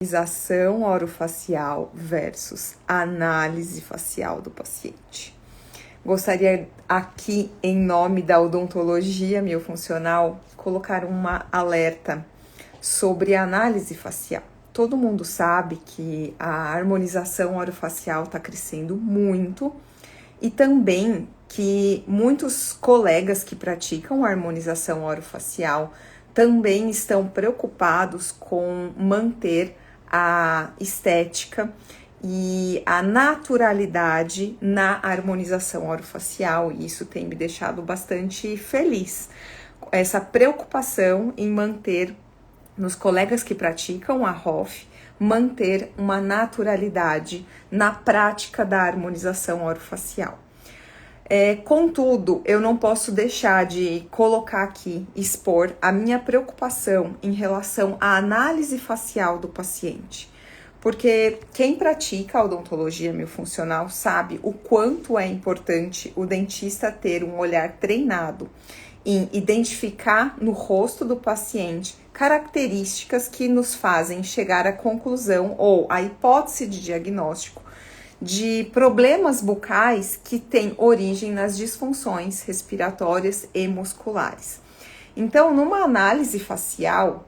Harmonização orofacial versus análise facial do paciente. Gostaria aqui, em nome da odontologia miofuncional, colocar uma alerta sobre a análise facial. Todo mundo sabe que a harmonização orofacial está crescendo muito e também que muitos colegas que praticam harmonização orofacial também estão preocupados com manter a estética e a naturalidade na harmonização orofacial, e isso tem me deixado bastante feliz. Essa preocupação em manter, nos colegas que praticam a HOF, manter uma naturalidade na prática da harmonização orofacial. Contudo, eu não posso deixar de colocar aqui, expor a minha preocupação em relação à análise facial do paciente. Porque quem pratica a odontologia miofuncional sabe o quanto é importante o dentista ter um olhar treinado em identificar no rosto do paciente características que nos fazem chegar à conclusão ou à hipótese de diagnóstico de problemas bucais que têm origem nas disfunções respiratórias e musculares. Então, numa análise facial,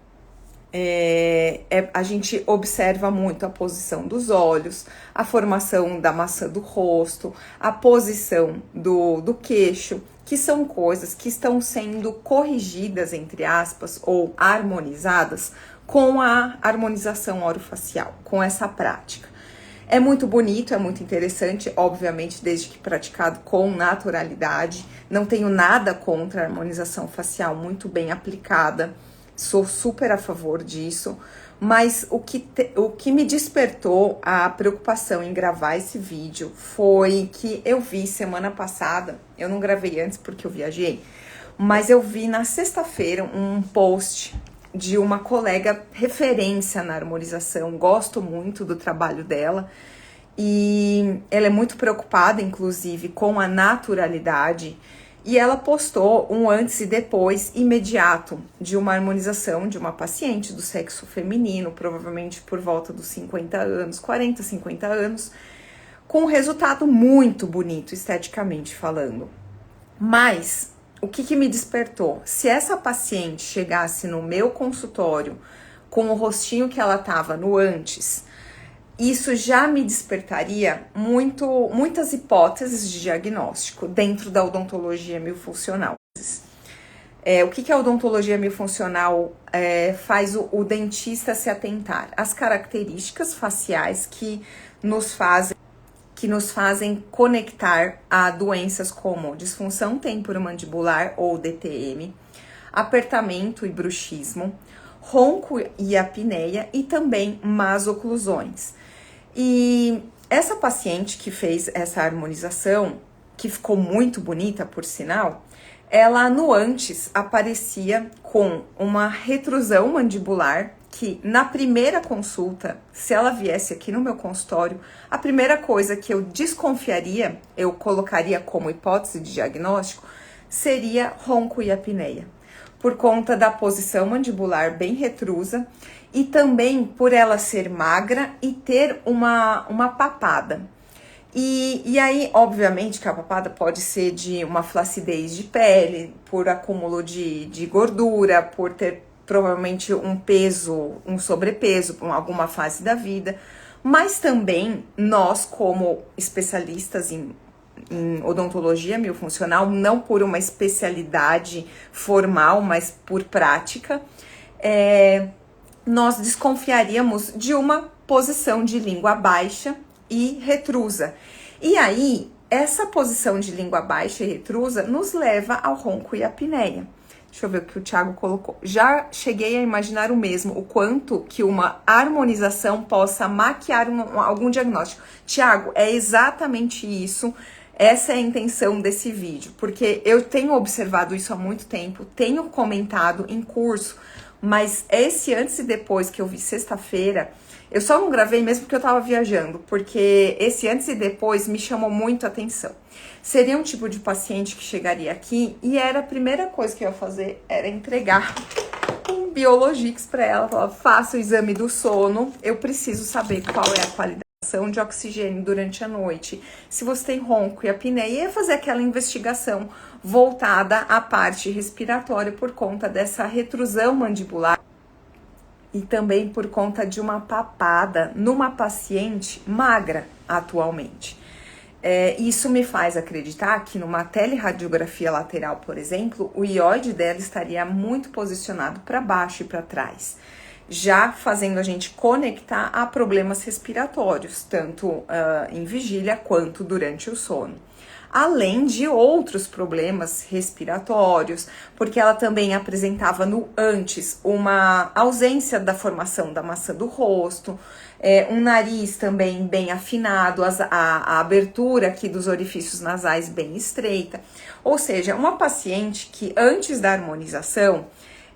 a gente observa muito a posição dos olhos, a formação da maçã do rosto, a posição do queixo, que são coisas que estão sendo corrigidas, entre aspas, ou harmonizadas com a harmonização orofacial, com essa prática. É muito bonito, é muito interessante, obviamente, desde que praticado com naturalidade. Não tenho nada contra a harmonização facial muito bem aplicada, sou super a favor disso, mas o que me despertou a preocupação em gravar esse vídeo foi que eu vi semana passada, eu não gravei antes porque eu viajei, mas eu vi na sexta-feira um post de uma colega referência na harmonização, gosto muito do trabalho dela e ela é muito preocupada, inclusive, com a naturalidade, e ela postou um antes e depois imediato de uma harmonização de uma paciente do sexo feminino, provavelmente por volta dos 50 anos, 40, 50 anos, com um resultado muito bonito, esteticamente falando. Mas o que me despertou? Se essa paciente chegasse no meu consultório com o rostinho que ela estava no antes, isso já me despertaria muitas hipóteses de diagnóstico dentro da odontologia miofuncional. O que a odontologia miofuncional faz o dentista se atentar? As características faciais que nos fazem conectar a doenças como disfunção temporomandibular ou DTM, apertamento e bruxismo, ronco e apneia e também más oclusões. E essa paciente que fez essa harmonização, que ficou muito bonita por sinal, ela no antes aparecia com uma retrusão mandibular que na primeira consulta, se ela viesse aqui no meu consultório, a primeira coisa que eu desconfiaria, eu colocaria como hipótese de diagnóstico, seria ronco e apneia, por conta da posição mandibular bem retrusa e também por ela ser magra e ter uma papada. E aí, obviamente, que a papada pode ser de uma flacidez de pele, por acúmulo de gordura, por ter provavelmente um peso, um sobrepeso em alguma fase da vida, mas também nós, como especialistas em odontologia miofuncional, não por uma especialidade formal, mas por prática, nós desconfiaríamos de uma posição de língua baixa e retrusa. E aí, essa posição de língua baixa e retrusa nos leva ao ronco e apneia. Deixa eu ver o que o Thiago colocou. Já cheguei a imaginar o mesmo, o quanto que uma harmonização possa maquiar algum diagnóstico. Thiago, é exatamente isso. Essa é a intenção desse vídeo, porque eu tenho observado isso há muito tempo, tenho comentado em curso, mas esse antes e depois que eu vi sexta-feira, eu só não gravei mesmo porque eu tava viajando, porque esse antes e depois me chamou muito a atenção. Seria um tipo de paciente que chegaria aqui e a primeira coisa que eu ia fazer era entregar um Biologix para ela, falava, faça o exame do sono, eu preciso saber qual é a qualidade de oxigênio durante a noite, se você tem ronco e apneia, e ia fazer aquela investigação voltada à parte respiratória por conta dessa retrusão mandibular e também por conta de uma papada numa paciente magra atualmente. Isso me faz acreditar que numa teleradiografia lateral, por exemplo, o ióide dela estaria muito posicionado para baixo e para trás, já fazendo a gente conectar a problemas respiratórios, tanto em vigília quanto durante o sono. Além de outros problemas respiratórios, porque ela também apresentava no antes uma ausência da formação da maçã do rosto, um nariz também bem afinado, a abertura aqui dos orifícios nasais bem estreita. Ou seja, uma paciente que antes da harmonização,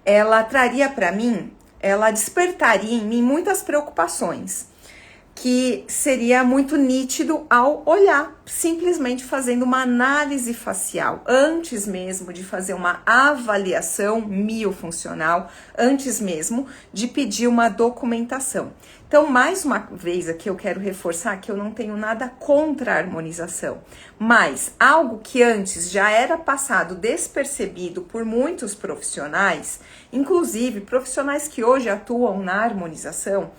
ela traria para mim, ela despertaria em mim muitas preocupações, que seria muito nítido ao olhar, simplesmente fazendo uma análise facial, antes mesmo de fazer uma avaliação miofuncional, antes mesmo de pedir uma documentação. Então, mais uma vez aqui eu quero reforçar que eu não tenho nada contra a harmonização, mas algo que antes já era passado despercebido por muitos profissionais, inclusive profissionais que hoje atuam na harmonização,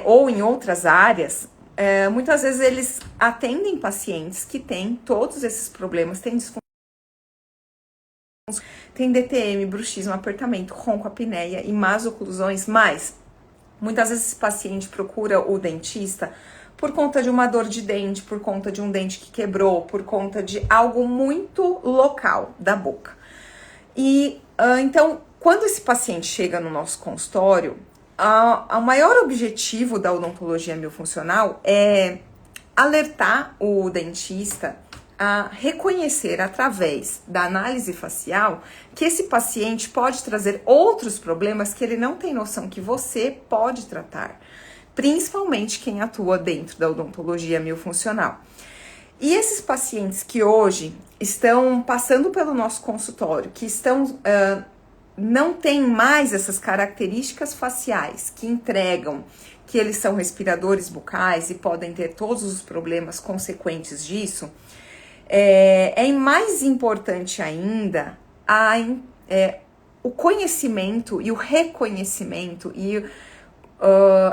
ou em outras áreas, muitas vezes eles atendem pacientes que têm todos esses problemas, têm disfunção, tem DTM, bruxismo, apertamento, ronco, apneia e más oclusões, mas muitas vezes esse paciente procura o dentista por conta de uma dor de dente, por conta de um dente que quebrou, por conta de algo muito local da boca. E então, quando esse paciente chega no nosso consultório, o maior objetivo da odontologia miofuncional é alertar o dentista a reconhecer através da análise facial que esse paciente pode trazer outros problemas que ele não tem noção que você pode tratar, principalmente quem atua dentro da odontologia miofuncional. E esses pacientes que hoje estão passando pelo nosso consultório, que estão não tem mais essas características faciais que entregam que eles são respiradores bucais e podem ter todos os problemas consequentes disso, é mais importante ainda o conhecimento e o reconhecimento e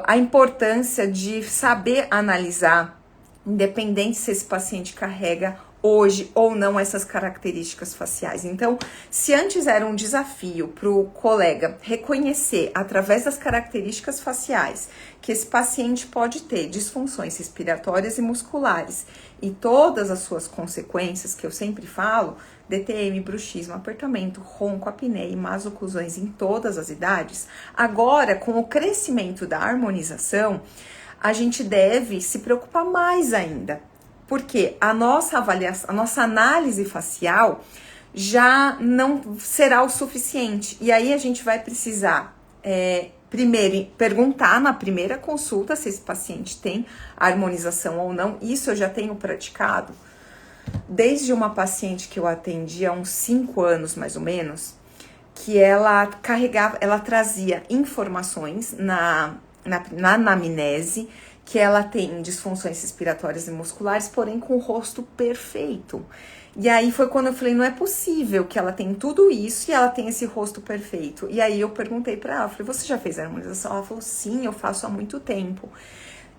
a importância de saber analisar, independente se esse paciente carrega hoje ou não essas características faciais. Então, se antes era um desafio para o colega reconhecer através das características faciais que esse paciente pode ter disfunções respiratórias e musculares e todas as suas consequências, que eu sempre falo, DTM, bruxismo, apertamento, ronco, apneia e más oclusões em todas as idades, agora com o crescimento da harmonização, a gente deve se preocupar mais ainda, porque a nossa avaliação, a nossa análise facial já não será o suficiente. E aí a gente vai precisar, primeiro, perguntar na primeira consulta se esse paciente tem harmonização ou não. Isso eu já tenho praticado desde uma paciente que eu atendi há uns 5 anos, mais ou menos, que ela trazia informações na anamnese, que ela tem disfunções respiratórias e musculares, porém com o rosto perfeito. E aí foi quando eu falei, não é possível que ela tem tudo isso e ela tem esse rosto perfeito. E aí eu perguntei para ela, falei, você já fez a harmonização? Ela falou, sim, eu faço há muito tempo.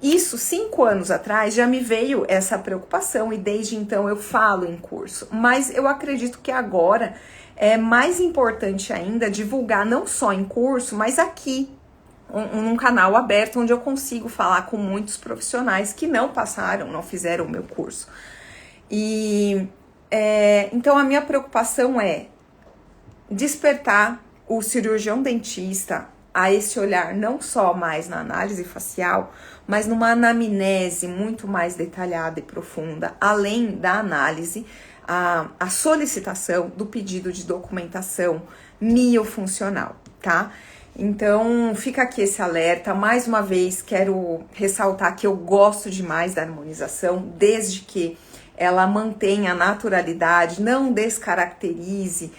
Isso, 5 anos atrás, já me veio essa preocupação e desde então eu falo em curso. Mas eu acredito que agora é mais importante ainda divulgar não só em curso, mas aqui, num canal aberto onde eu consigo falar com muitos profissionais que não passaram, não fizeram o meu curso. E então a minha preocupação é despertar o cirurgião dentista a esse olhar não só mais na análise facial, mas numa anamnese muito mais detalhada e profunda, além da análise, a solicitação do pedido de documentação miofuncional, tá? Então, fica aqui esse alerta. Mais uma vez, quero ressaltar que eu gosto demais da harmonização, desde que ela mantenha a naturalidade, não descaracterize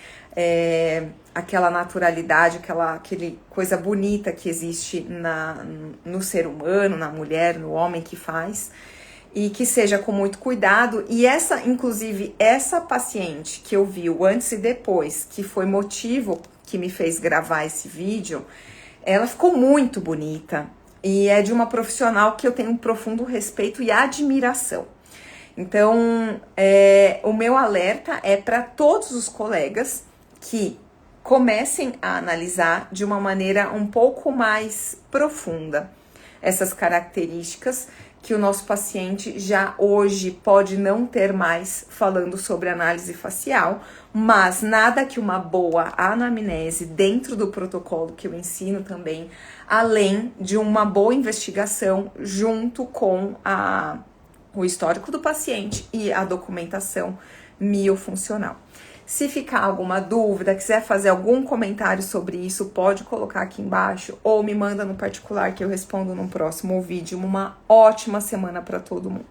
aquela naturalidade, aquele coisa bonita que existe no ser humano, na mulher, no homem que faz, e que seja com muito cuidado. E inclusive, essa paciente que eu vi o antes e depois, que foi motivo que me fez gravar esse vídeo, ela ficou muito bonita e é de uma profissional que eu tenho um profundo respeito e admiração. Então, o meu alerta é para todos os colegas que comecem a analisar de uma maneira um pouco mais profunda essas características que o nosso paciente já hoje pode não ter mais falando sobre análise facial, mas nada que uma boa anamnese dentro do protocolo que eu ensino também, além de uma boa investigação junto com o histórico do paciente e a documentação miofuncional. Se ficar alguma dúvida, quiser fazer algum comentário sobre isso, pode colocar aqui embaixo ou me manda no particular que eu respondo no próximo vídeo. Uma ótima semana para todo mundo.